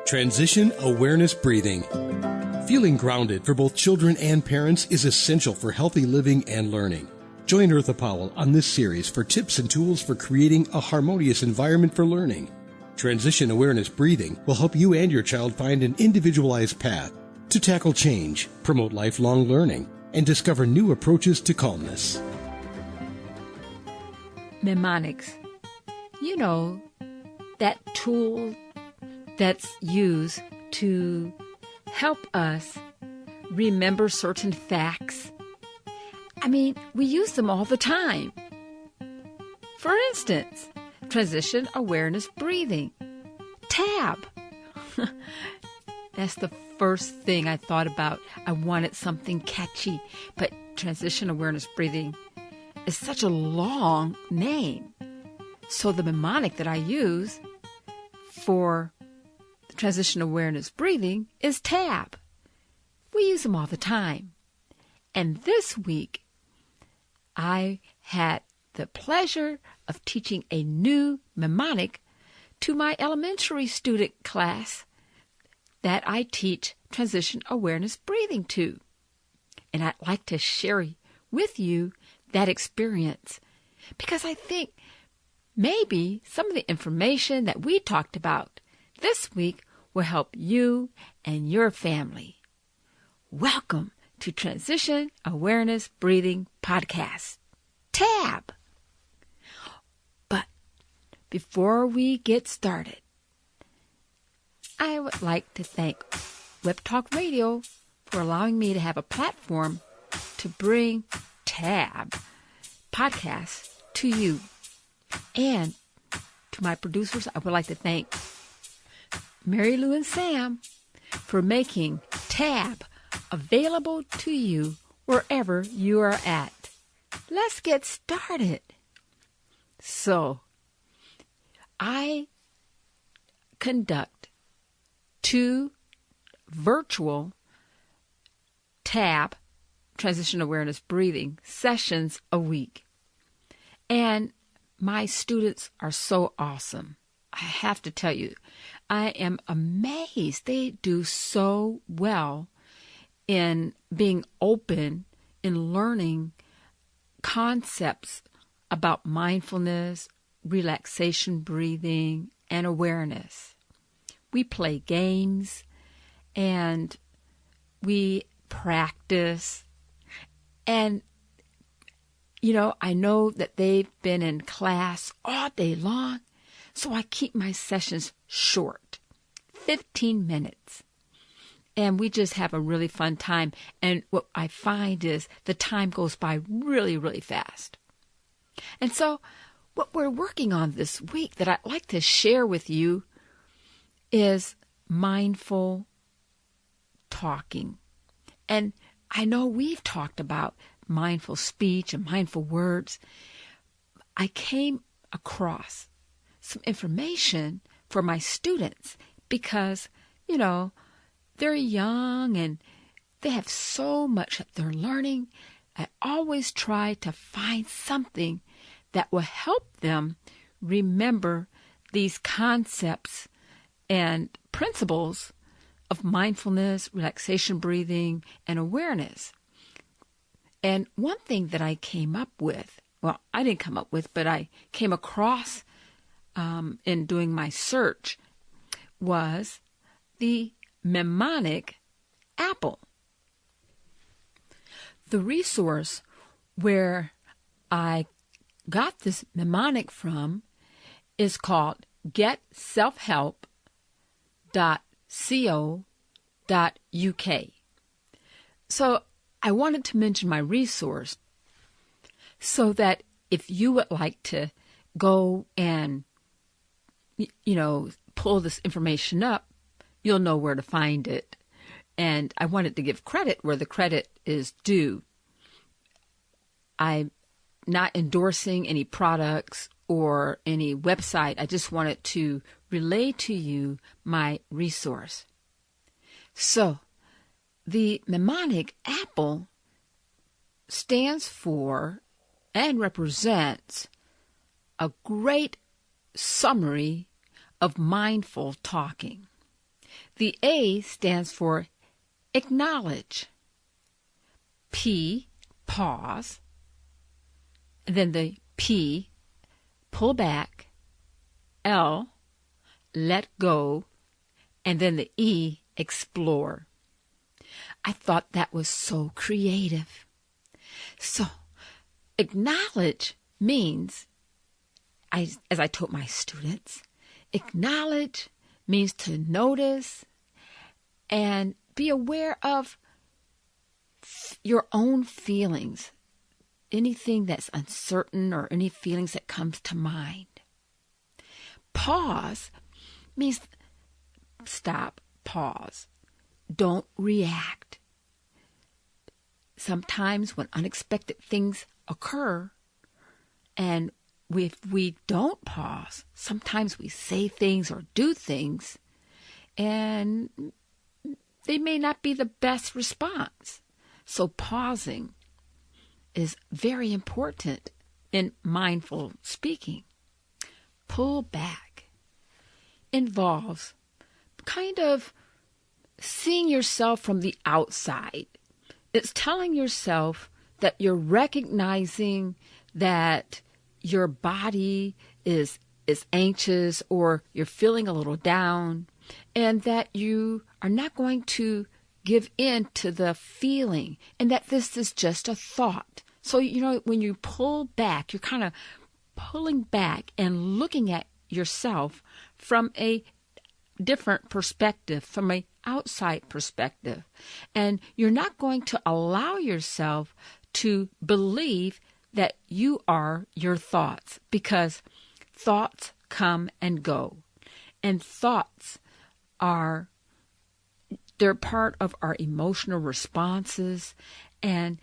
Transition awareness breathing. Feeling grounded for both children and parents is essential for healthy living and learning. Join Eartha Powell on this series for tips and tools for creating a harmonious environment for learning. Transition awareness breathing will help you and your child find an individualized path to tackle change, promote lifelong learning, and discover new approaches to calmness. Mnemonics. You know, that tool that's used to help us remember certain facts. I mean, we use them all the time. For instance, transition awareness breathing. TAB. That's the first thing I thought about. I wanted something catchy, but transition awareness breathing is such a long name. So the mnemonic that I use for transition awareness breathing is TAB. We use them all the time. And this week, I had the pleasure of teaching a new mnemonic to my elementary student class that I teach transition awareness breathing to. And I'd like to share with you that experience because I think maybe some of the information that we talked about this week will help you and your family. Welcome to Transition Awareness Breathing Podcast, TAB. But before we get started, I would like to thank Web Talk Radio for allowing me to have a platform to bring TAB podcasts to you. And to my producers, I would like to thank Mary Lou and Sam for making TAB available to you wherever you are at. Let's get started. So, I conduct 2 virtual TAB, Transition Awareness Breathing, sessions a week. And my students are so awesome. I have to tell you, I am amazed. They do so well in being open, in learning concepts about mindfulness, relaxation, breathing, and awareness. We play games and we practice. And, you know, I know that they've been in class all day long, so I keep my sessions short, 15 minutes. And we just have a really fun time. And what I find is the time goes by really, really fast. And so what we're working on this week that I'd like to share with you is mindful talking. And I know we've talked about mindful speech and mindful words. I came across some information for my students because, you know, they're young and they have so much that they're learning. I always try to find something that will help them remember these concepts and principles of mindfulness, relaxation, breathing, and awareness. And one thing that I came up with, well, I didn't come up with, but I came across in doing my search was the mnemonic APPLE. The resource where I got this mnemonic from is called getselfhelp.co.uk. So I wanted to mention my resource so that if you would like to go and, you know, pull this information up, you'll know where to find it. And I wanted to give credit where the credit is due. I'm not endorsing any products or any website. I just wanted to relay to you my resource. So, the mnemonic APPLE stands for and represents a great summary of mindful talking. The A stands for acknowledge. P, pause. And then the P, pull back. L, let go. And then the E, explore. I thought that was so creative. So, acknowledge means, as I told my students, acknowledge means to notice and be aware of your own feelings, anything that's uncertain or any feelings that comes to mind. Pause means stop, pause. Don't react. Sometimes when unexpected things occur and if we don't pause, sometimes we say things or do things and they may not be the best response. So pausing is very important in mindful speaking. Pull back involves kind of seeing yourself from the outside. It's telling yourself that you're recognizing that your body is anxious or you're feeling a little down, and that you are not going to give in to the feeling, and that this is just a thought. So, when you pull back, you're kind of pulling back and looking at yourself from a different perspective, from an outside perspective. And you're not going to allow yourself to believe that you are your thoughts, because thoughts come and go. And thoughts they're part of our emotional responses, and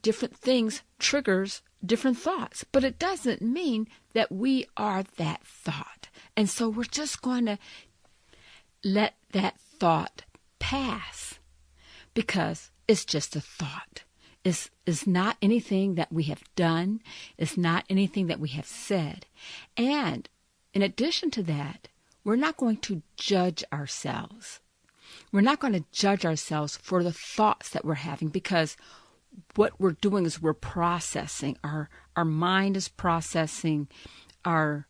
different things triggers different thoughts, but it doesn't mean that we are that thought. And so we're just going to let that thought pass, because it's just a thought. It's not anything that we have done. It's not anything that we have said. And in addition to that, we're not going to judge ourselves. We're not going to judge ourselves for the thoughts that we're having, because what we're doing is we're processing. Our mind is processing our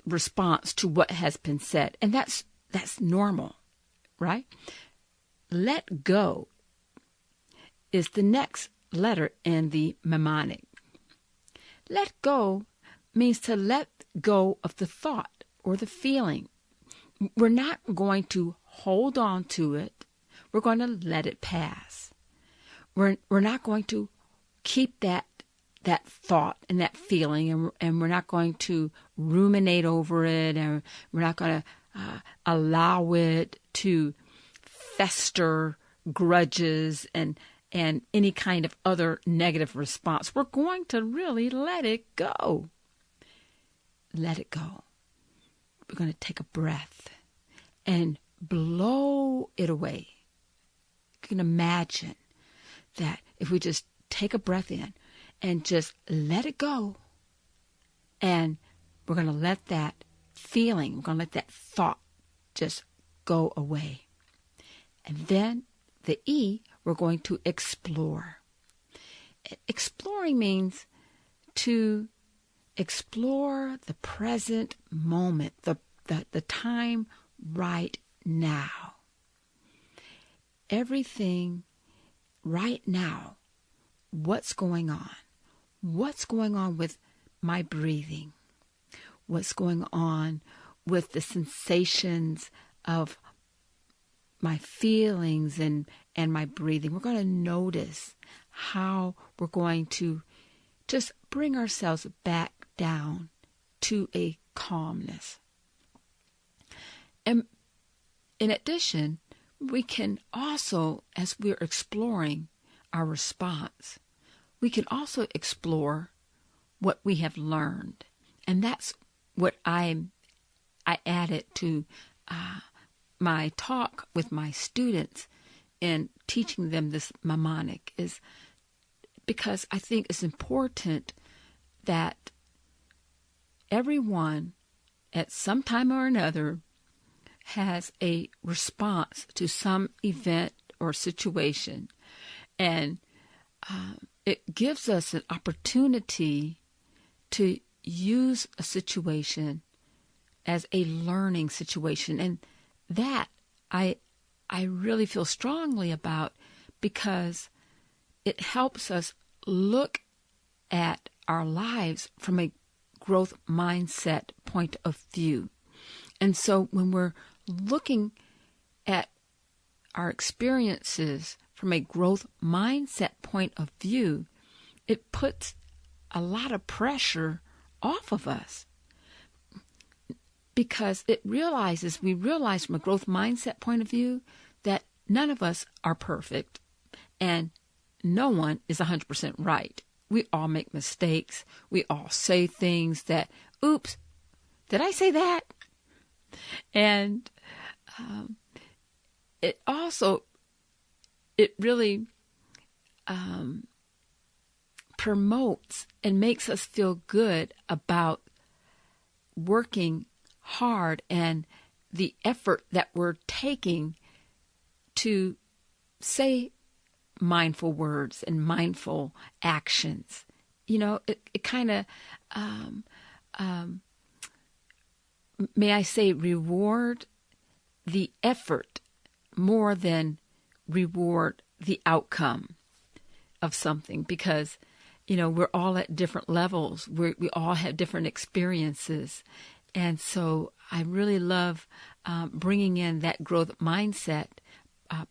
response to what has been said. And that's normal, right? Let go is the next letter in the mnemonic. Let go means to let go of the thought or the feeling. We're not going to hold on to it. We're going to let it pass. We're not going to keep that thought and that feeling, and we're not going to ruminate over it, and we're not going to allow it to fester grudges and any kind of other negative response. We're going to really let it go. Let it go. We're going to take a breath and blow it away. You can imagine that if we just take a breath in and just let it go, and we're going to let that feeling, we're going to let that thought just go away. And then the E, we're going to explore. Exploring means to explore the present moment, the time right now. Everything right now. What's going on? What's going on with my breathing? What's going on with the sensations of my feelings and my breathing? We're going to notice how we're going to just bring ourselves back down to a calmness. And in addition, we can also, as we're exploring our response, we can also explore what we have learned. And that's what I added to my talk with my students in teaching them this mnemonic, is because I think it's important that everyone at some time or another has a response to some event or situation, and it gives us an opportunity to use a situation as a learning situation. And that I really feel strongly about, because it helps us look at our lives from a growth mindset point of view. And so when we're looking at our experiences from a growth mindset point of view, it puts a lot of pressure off of us, because we realize from a growth mindset point of view that none of us are perfect and no one is 100% right. We all make mistakes. We all say things that, oops, did I say that? And it really promotes and makes us feel good about working hard and the effort that we're taking to say mindful words and mindful actions. It kind of, may I say, reward the effort more than reward the outcome of something, because we're all at different levels. We all have different experiences. And so I really love bringing in that growth mindset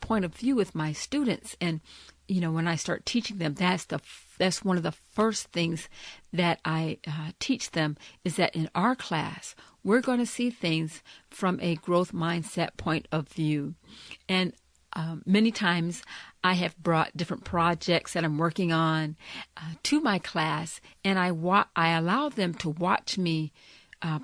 point of view with my students. And, when I start teaching them, that's one of the first things that I teach them, is that in our class, we're going to see things from a growth mindset point of view. And many times I have brought different projects that I'm working on to my class, and I allow them to watch me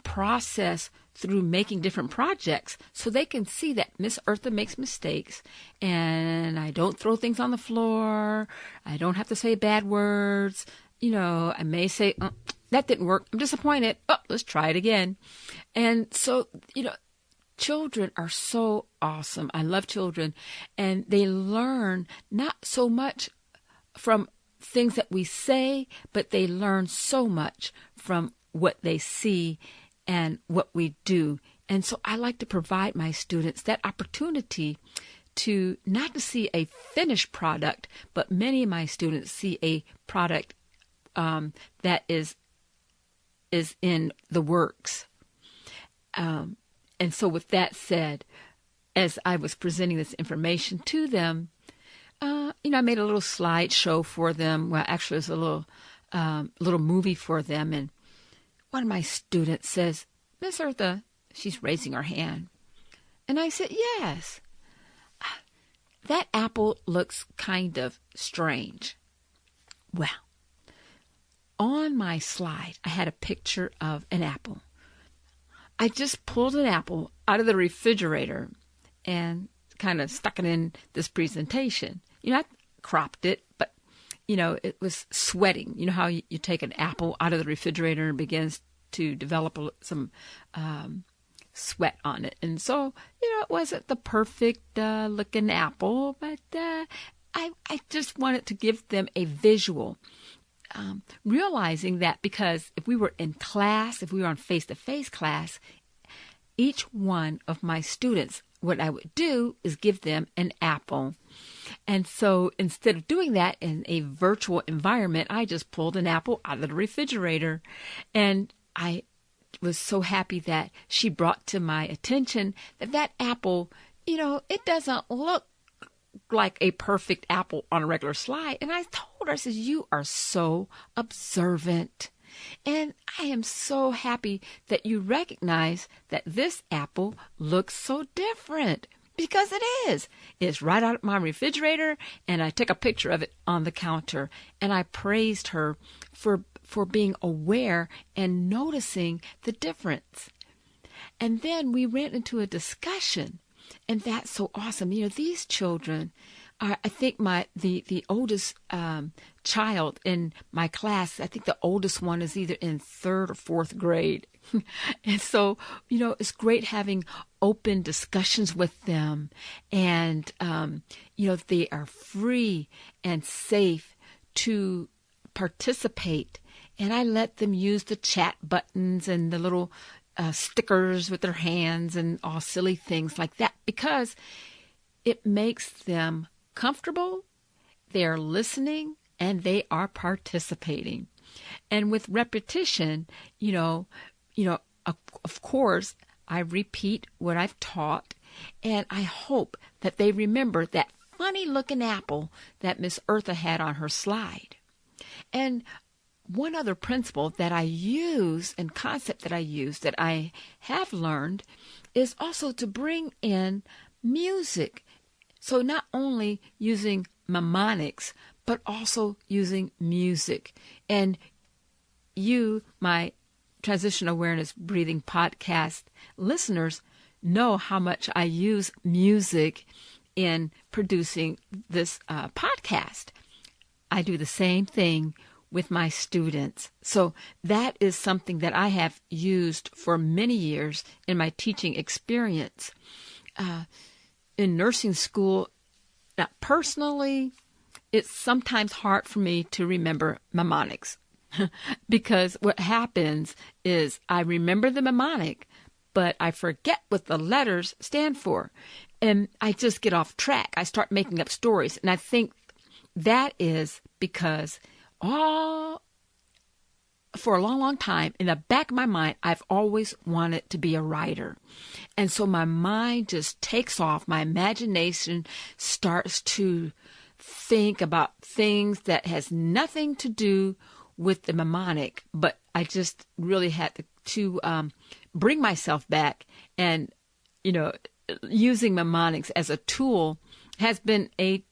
process through making different projects, so they can see that Miss Eartha makes mistakes, and I don't throw things on the floor. I don't have to say bad words. I may say, that didn't work. I'm disappointed. Oh, let's try it again. And so, children are so awesome. I love children, and they learn not so much from things that we say, but they learn so much from what they see and what we do. And so I like to provide my students that opportunity to not to see a finished product, but many of my students see a product that is in the works. And so with that said, as I was presenting this information to them, I made a little slideshow for them. Well, actually, it was a little movie for them. And one of my students says, Miss Eartha, she's raising her hand. And I said, yes, that apple looks kind of strange. Well, on my slide, I had a picture of an apple. I just pulled an apple out of the refrigerator and kind of stuck it in this presentation. I cropped it, but, it was sweating. You know how you take an apple out of the refrigerator and begins to develop some sweat on it. And so, it wasn't the perfect looking apple, but I just wanted to give them a visual. Realizing that, because if we were in class, if we were on face-to-face class, each one of my students, what I would do is give them an apple. And so instead of doing that in a virtual environment, I just pulled an apple out of the refrigerator. And I was so happy that she brought to my attention that apple, it doesn't look like a perfect apple on a regular slide. And I told her, I said, you are so observant. And I am so happy that you recognize that this apple looks so different, because it is. It's right out of my refrigerator, and I took a picture of it on the counter. And I praised her for being aware and noticing the difference. And then we went into a discussion. And that's so awesome. These children, I think the oldest child in my class, I think the oldest one is either in 3rd or 4th grade. And so, it's great having open discussions with them. And, they are free and safe to participate. And I let them use the chat buttons and the little stickers with their hands and all silly things like that, because it makes them comfortable, they're listening, and they are participating. And with repetition, of course, I repeat what I've taught, and I hope that they remember that funny-looking apple that Miss Eartha had on her slide. And one other principle that I use and concept that I use that I have learned is also to bring in music. So not only using mnemonics, but also using music. And you, my Transition Awareness Breathing podcast listeners, know how much I use music in producing this podcast. I do the same thing with my students. So that is something that I have used for many years in my teaching experience. In nursing school, personally, it's sometimes hard for me to remember mnemonics because what happens is I remember the mnemonic, but I forget what the letters stand for. And I just get off track. I start making up stories. And I think that is because for a long, long time, in the back of my mind, I've always wanted to be a writer. And so my mind just takes off. My imagination starts to think about things that has nothing to do with the mnemonic. But I just really had to bring myself back. And, using mnemonics as a tool has been a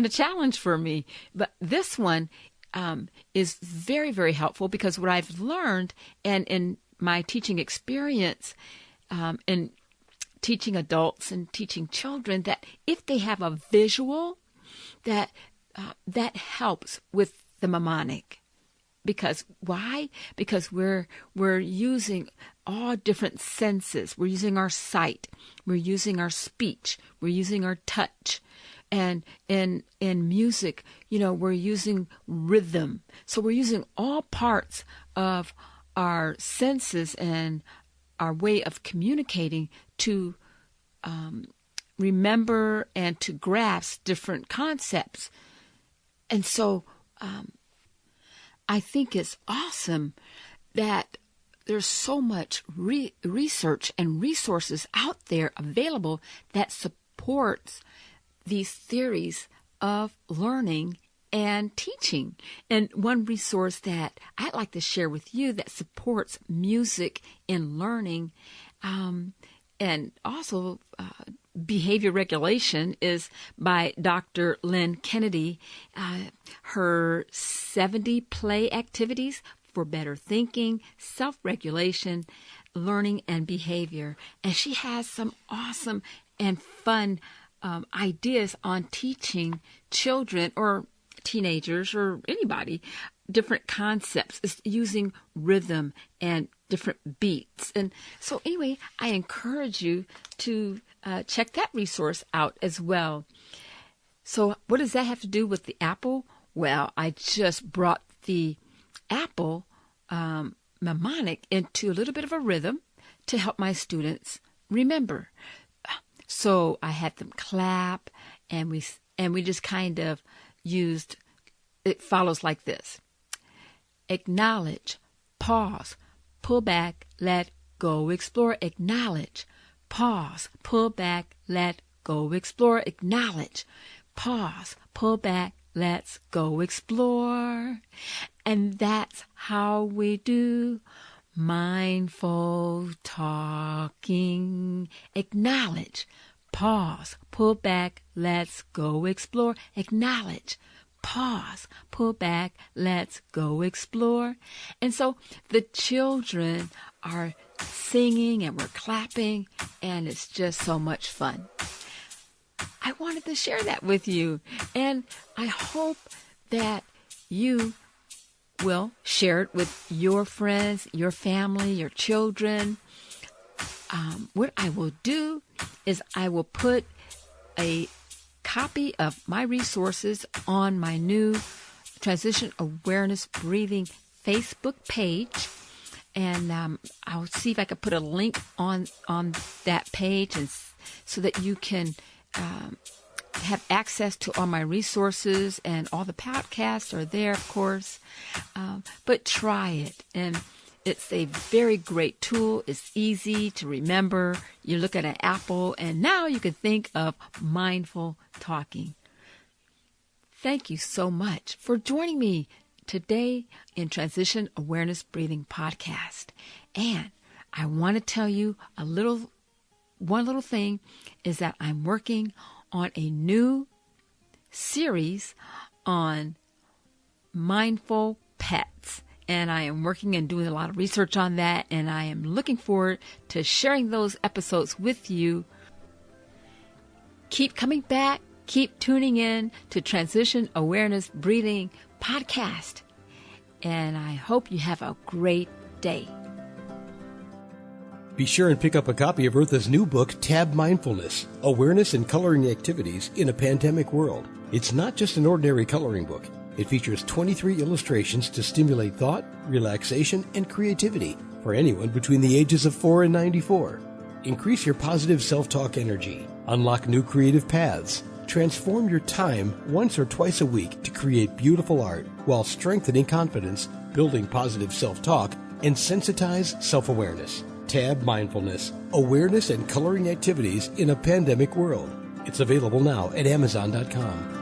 challenge for me. But this one is very, very helpful because what I've learned and in my teaching experience in teaching adults and teaching children, that if they have a visual, that helps with the mnemonic. Because why? Because we're using all different senses. We're using our sight. We're using our speech. We're using our touch. And in music, we're using rhythm. So we're using all parts of our senses and our way of communicating to remember and to grasp different concepts. And so I think it's awesome that there's so much research and resources out there available that supports these theories of learning and teaching. And one resource that I'd like to share with you that supports music in learning and also behavior regulation is by Dr. Lynn Kennedy. Her 70 play activities for better thinking, self-regulation, learning, and behavior. And she has some awesome and fun ideas on teaching children or teenagers or anybody different concepts. It's using rhythm and different beats. And so anyway, I encourage you to check that resource out as well. So what does that have to do with the apple? Well, I just brought the apple mnemonic into a little bit of a rhythm to help my students remember. So I had them clap, and we just kind of used, it follows like this. Acknowledge, pause, pull back, let go, explore, acknowledge, pause, pull back, let go, explore, acknowledge, pause, pull back, let's go explore. And that's how we do mindful talking. Acknowledge, pause, pull back, let's go explore. Acknowledge, pause, pull back, let's go explore. And so the children are singing and we're clapping, and it's just so much fun. I wanted to share that with you. And I hope that you will share it with your friends, your family, your children. What I will do is I will put a copy of my resources on my new Transition Awareness Breathing Facebook page. And I'll see if I can put a link on that page, and so that you can have access to all my resources, and all the podcasts are there, of course. But try it, and it's a very great tool. It's easy to remember. You look at an apple, and now you can think of mindful talking. Thank you so much for joining me today in Transition Awareness Breathing Podcast. And I want to tell you one little thing is that I'm working on a new series on mindful pets. And I am working and doing a lot of research on that. And I am looking forward to sharing those episodes with you. Keep coming back. Keep tuning in to Transition Awareness Breathing Podcast. And I hope you have a great day. Be sure and pick up a copy of Eartha's new book, Tab Mindfulness, Awareness and Coloring Activities in a Pandemic World. It's not just an ordinary coloring book. It features 23 illustrations to stimulate thought, relaxation, and creativity for anyone between the ages of 4 and 94. Increase your positive self-talk energy. Unlock new creative paths. Transform your time once or twice a week to create beautiful art while strengthening confidence, building positive self-talk, and sensitize self-awareness. Tab Mindfulness, Awareness and Coloring Activities in a Pandemic World. It's available now at Amazon.com.